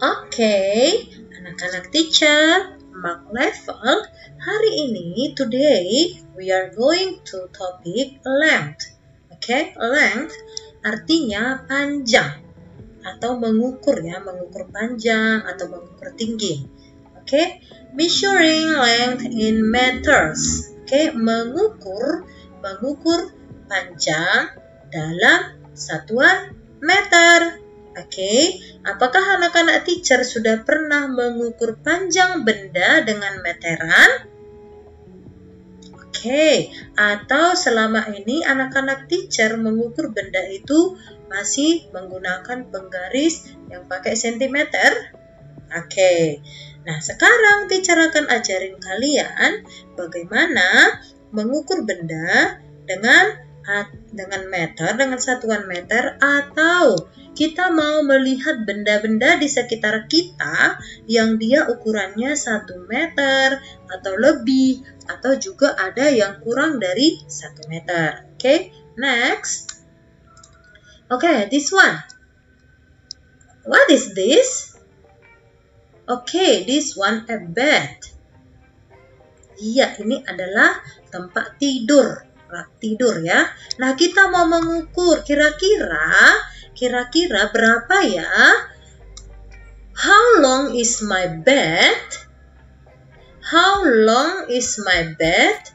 Oke, anak-anak teacher, mark level. Hari ini, today, we are going to topic length. Oke, length artinya panjang atau mengukur ya, mengukur panjang atau mengukur tinggi. Oke, measuring length in meters. Oke, mengukur panjang dalam satuan meter. Oke, apakah anak-anak teacher sudah pernah mengukur panjang benda dengan meteran? Oke, atau selama ini anak-anak teacher mengukur benda itu masih menggunakan penggaris yang pakai sentimeter? Oke, nah sekarang teacher akan ajarin kalian bagaimana mengukur benda dengan meter, dengan satuan meter, atau kita mau melihat benda-benda di sekitar kita yang dia ukurannya 1 meter atau lebih, atau juga ada yang kurang dari 1 meter. Oke, next. Oke, this one. What is this? Oke, this one a bed. Iya, ini adalah tempat tidur. Tidur ya. Nah, kita mau mengukur kira-kira berapa ya? How long is my bed? How long is my bed?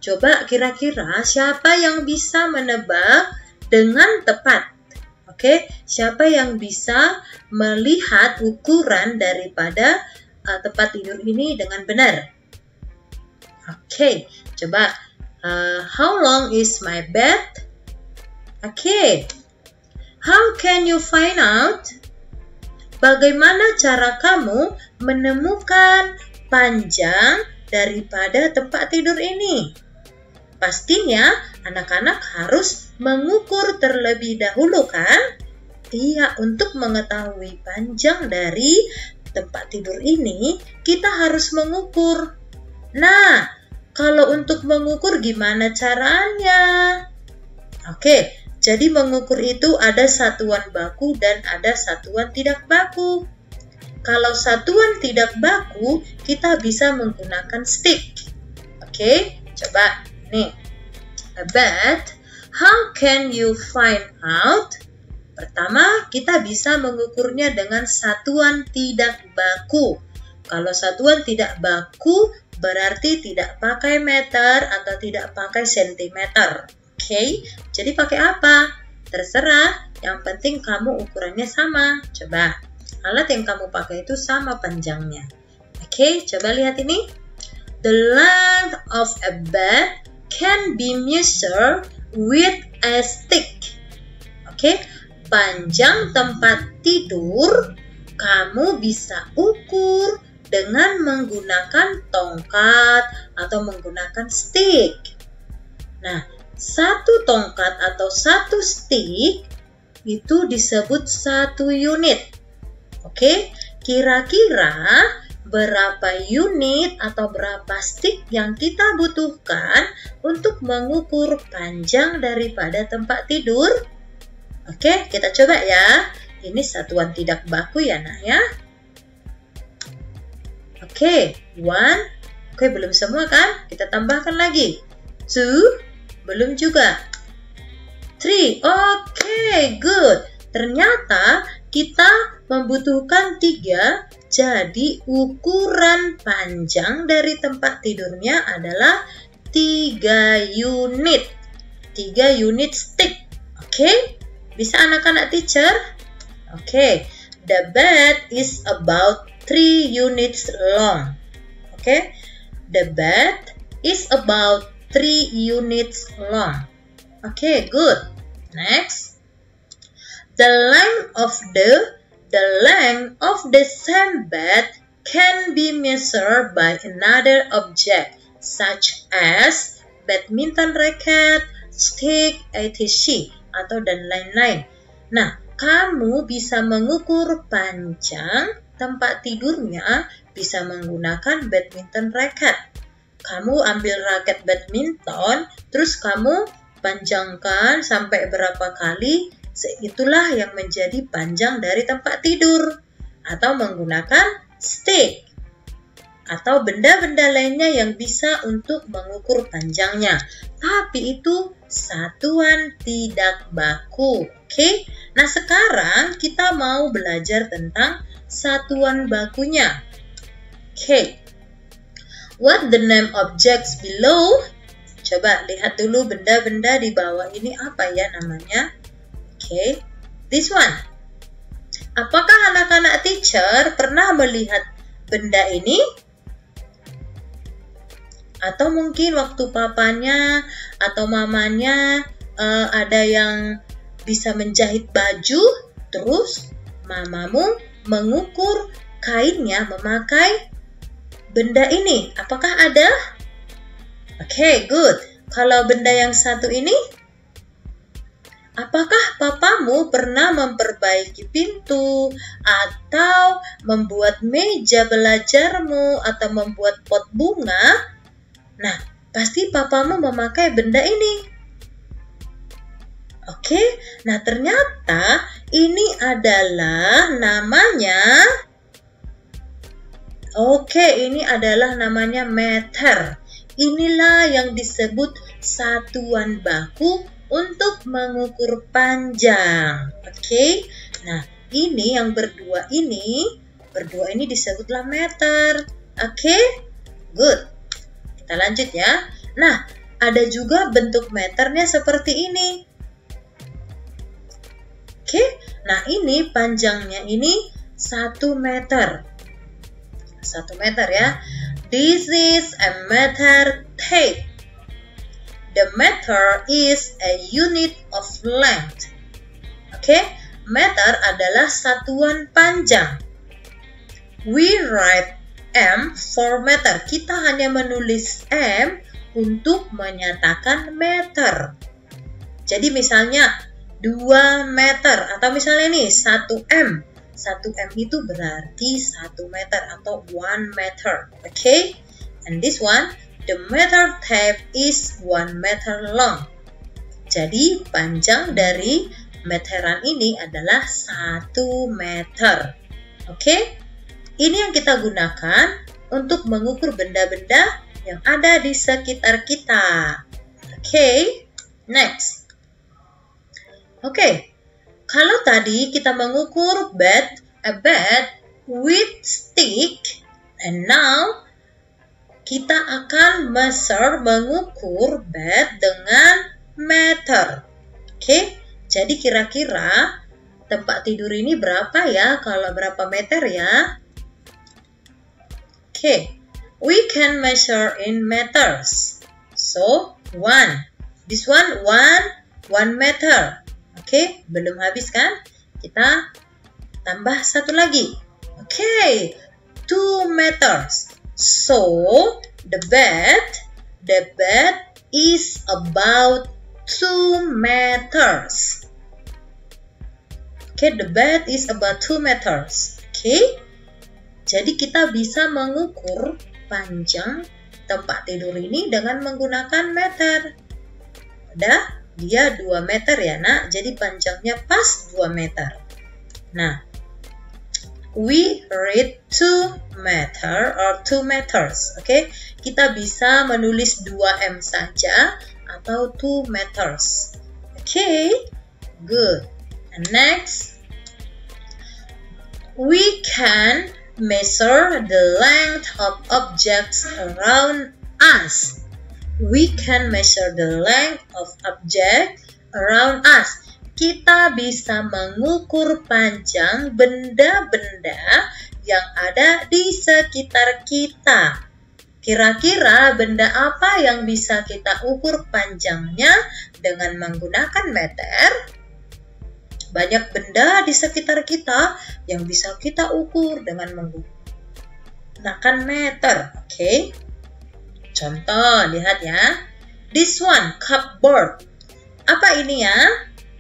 Coba kira-kira siapa yang bisa menebak dengan tepat? Oke, siapa yang bisa melihat ukuran daripada tempat tidur ini dengan benar? Oke, coba how long is my bed? Okay. How can you find out? Bagaimana cara kamu menemukan panjang daripada tempat tidur ini? Pastinya anak-anak harus mengukur terlebih dahulu kan? Iya, untuk mengetahui panjang dari tempat tidur ini, kita harus mengukur. Nah, kalau untuk mengukur gimana caranya? Oke, jadi mengukur itu ada satuan baku dan ada satuan tidak baku. Kalau satuan tidak baku, kita bisa menggunakan stick. Oke, coba nih. A bed, how can you find out? Pertama, kita bisa mengukurnya dengan satuan tidak baku. Kalau satuan tidak baku, berarti tidak pakai meter atau tidak pakai sentimeter. Oke, jadi pakai apa? Terserah, yang penting kamu ukurannya sama. Coba, alat yang kamu pakai itu sama panjangnya. Oke, coba lihat ini. The length of a bed can be measured with a stick. Oke, panjang tempat tidur kamu bisa ukur dengan menggunakan tongkat atau menggunakan stick. Nah, satu tongkat atau satu stick itu disebut 1 unit. Oke, kira-kira berapa unit atau berapa stick yang kita butuhkan untuk mengukur panjang daripada tempat tidur? Oke, kita coba ya. Ini satuan tidak baku ya, nak ya. Oke, 1. Oke, belum semua kan? Kita tambahkan lagi. 2. Belum juga. 3. Oke, good. Ternyata kita membutuhkan 3. Jadi ukuran panjang dari tempat tidurnya adalah 3 unit. 3 unit stick. Oke? Bisa anak-anak teacher? Oke. The bed is about 3 units long. Okay, the bed is about 3 units long. Okay, good. Next, the length of the same bed can be measured by another object, such as badminton racket, stick, etc. atau dan lain-lain. Nah, kamu bisa mengukur panjang tempat tidurnya bisa menggunakan badminton racket. Kamu ambil raket badminton, terus kamu panjangkan sampai berapa kali, itulah yang menjadi panjang dari tempat tidur. atau menggunakan stick atau benda-benda lainnya yang bisa untuk mengukur panjangnya. Tapi itu satuan tidak baku. Oke? Nah, sekarang kita mau belajar tentang satuan bakunya. Oke. What the name objects below? Coba lihat dulu benda-benda di bawah ini apa ya namanya? Oke. This one. Apakah anak-anak teacher pernah melihat benda ini? Atau mungkin waktu papanya atau mamanya ada yang bisa menjahit baju, terus mamamu mengukur kainnya memakai benda ini. Apakah ada? Oke, good. Kalau benda yang satu ini, apakah papamu pernah memperbaiki pintu atau membuat meja belajarmu atau membuat pot bunga? Nah, pasti papamu memakai benda ini. Oke, nah ternyata ini adalah namanya. Ini adalah namanya meter. Inilah yang disebut satuan baku untuk mengukur panjang. Oke, nah ini yang berdua ini disebutlah meter. Oke, good. Kita lanjut ya. Nah, ada juga bentuk meternya seperti ini. Oke, nah ini panjangnya ini 1 meter. 1 meter ya. This is a meter tape. The meter is a unit of length. Oke, meter adalah satuan panjang. We write M for meter. Kita hanya menulis M untuk menyatakan meter. Jadi misalnya 2 meter atau misalnya ini 1 M. 1 M itu berarti 1 meter atau 1 meter. Okay? And this one, the meter tape is 1 meter long. Jadi panjang dari meteran ini adalah 1 meter. Okay? Ini yang kita gunakan untuk mengukur benda-benda yang ada di sekitar kita. Oke, next. Oke, kalau tadi kita mengukur a bed with stick, and now kita akan mengukur bed dengan meter. Oke, jadi kira-kira tempat tidur ini berapa ya? Kalau berapa meter ya? Okay, we can measure in meters. So, 1. This one, 1 meter. Okay, belum habis kan? Kita tambah 1 lagi. Okay, 2 meters. So, the bed is about 2 meters. Okay, the bed is about 2 meters. Okay. Jadi kita bisa mengukur panjang tempat tidur ini dengan menggunakan meter. Udah, dia 2 meter ya nak, jadi panjangnya pas 2 meter. Nah, we read 2 meter or 2 meters. Oke, kita bisa menulis 2M saja atau 2 meters. Oke, good. And next, we can measure the length of objects around us. We can measure the length of objects around us. Kita bisa mengukur panjang benda-benda yang ada di sekitar kita. Kira-kira benda apa yang bisa kita ukur panjangnya dengan menggunakan meter? Banyak benda di sekitar kita yang bisa kita ukur dengan menggunakan meter. Oke. Contoh, lihat ya. This one, cupboard. Apa ini ya?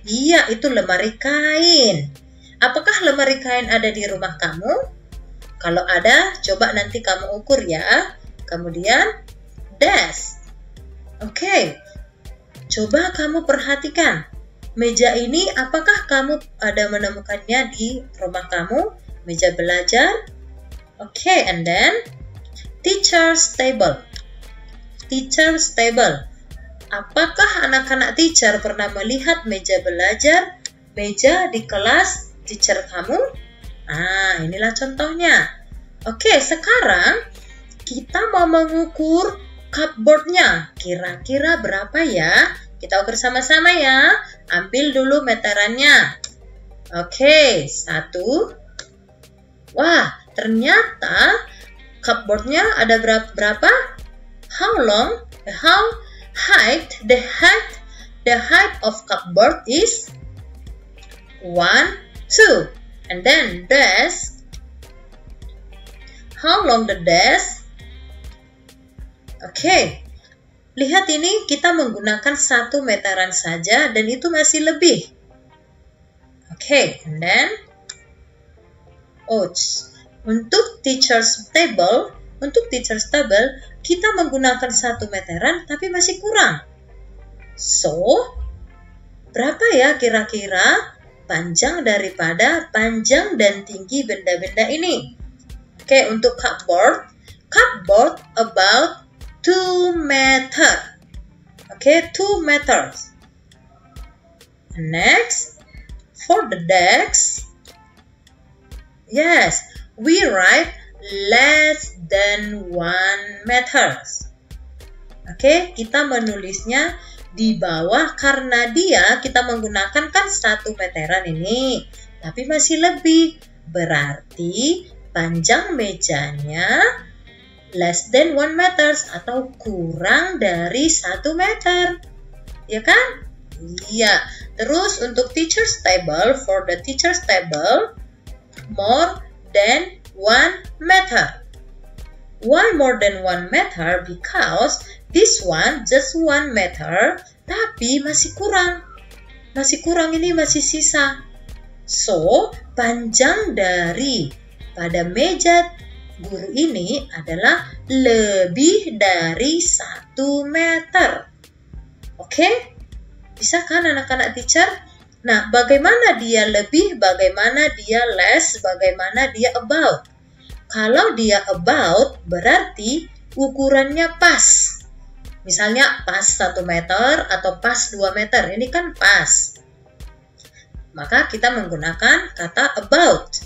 Iya, itu lemari kain. Apakah lemari kain ada di rumah kamu? Kalau ada, coba nanti kamu ukur ya. Kemudian, desk. Oke. Coba kamu perhatikan. Meja ini apakah kamu ada menemukannya di rumah kamu? meja belajar. Okay, and then teacher's table. Teacher's table. Apakah anak-anak teacher pernah melihat meja belajar, meja di kelas teacher kamu? Nah, inilah contohnya. Oke, sekarang kita mau mengukur cupboard-nya. Kira-kira berapa ya? Kita ukur sama-sama ya. Ambil dulu meterannya. Oke, 1. Wah, ternyata cupboard-nya ada berapa? How long? The height of cupboard is 1, 2. And then desk. How long the desk? Oke. Lihat ini kita menggunakan 1 meteran saja dan itu masih lebih. Oke, and then untuk teacher's table, kita menggunakan 1 meteran tapi masih kurang. So, berapa ya kira-kira panjang daripada panjang dan tinggi benda-benda ini? Oke, untuk cupboard about 2 meter. Oke, 2 meters. Next, for the desk, yes, we write less than 1 meters. Oke, kita menulisnya di bawah karena kita menggunakan kan 1 meteran ini, tapi masih lebih. Berarti panjang mejanya less than 1 meters atau kurang dari 1 meter. Ya kan? Iya. Terus untuk teacher's table, for the teacher's table, more than 1 meter. Why more than 1 meter? Because this one just 1 meter, tapi masih kurang. Masih kurang, ini masih sisa. So, panjang dari pada meja guru ini adalah lebih dari 1 meter. Oke? Bisa kan anak-anak teacher? Nah, bagaimana dia lebih, bagaimana dia less, bagaimana dia about? Kalau dia about, berarti ukurannya pas. Misalnya pas 1 meter atau pas 2 meter. Ini kan pas. Maka kita menggunakan kata about.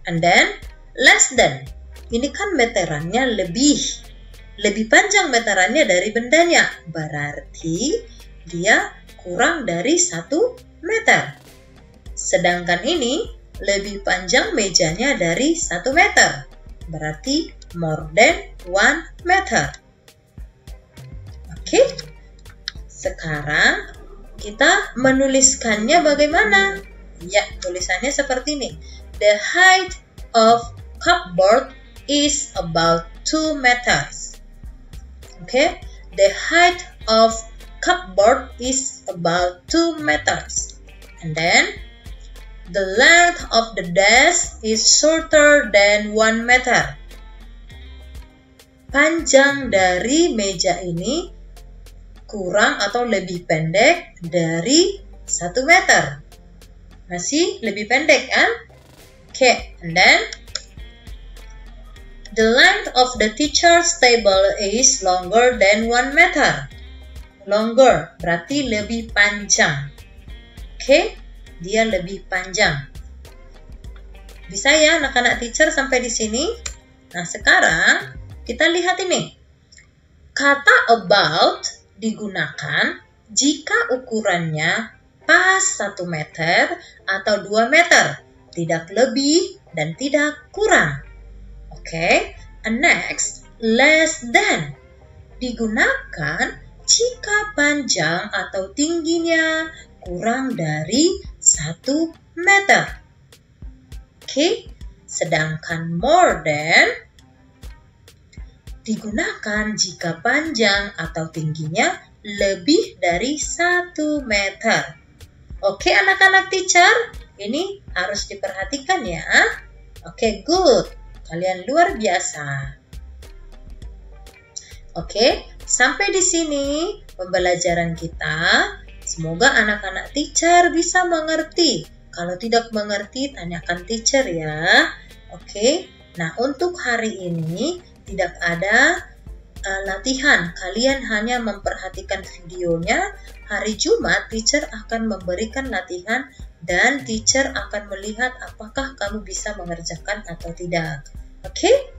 And then, less than. Ini kan meterannya lebih. Lebih panjang meterannya dari bendanya. Berarti dia kurang dari 1 meter. Sedangkan ini lebih panjang mejanya dari 1 meter. Berarti more than 1 meter. Oke. Sekarang kita menuliskannya bagaimana? Ya, tulisannya seperti ini. The height of cupboard is about 2 meters. Okay? The height of cupboard is about 2 meters. And then, the length of the desk is shorter than 1 meter. Panjang dari meja ini kurang atau lebih pendek dari 1 meter. Masih lebih pendek kan? Okay, and then the length of the teacher's table is longer than 1 meter. Longer berarti lebih panjang. Okay, dia lebih panjang. Bisa ya anak-anak teacher sampai di sini? Nah, sekarang kita lihat ini. Kata about digunakan jika ukurannya pas 1 meter atau 2 meter, tidak lebih dan tidak kurang. Oke, and next, less than digunakan jika panjang atau tingginya kurang dari 1 meter. Oke, sedangkan more than digunakan jika panjang atau tingginya lebih dari 1 meter. Oke, anak-anak teacher, ini harus diperhatikan ya. Oke, good. Kalian luar biasa. Oke, sampai di sini pembelajaran kita. Semoga anak-anak teacher bisa mengerti. Kalau tidak mengerti, tanyakan teacher ya. Oke, nah untuk hari ini tidak ada latihan, kalian hanya memperhatikan videonya. Hari Jumat, teacher akan memberikan latihan dan teacher akan melihat apakah kamu bisa mengerjakan atau tidak. Oke?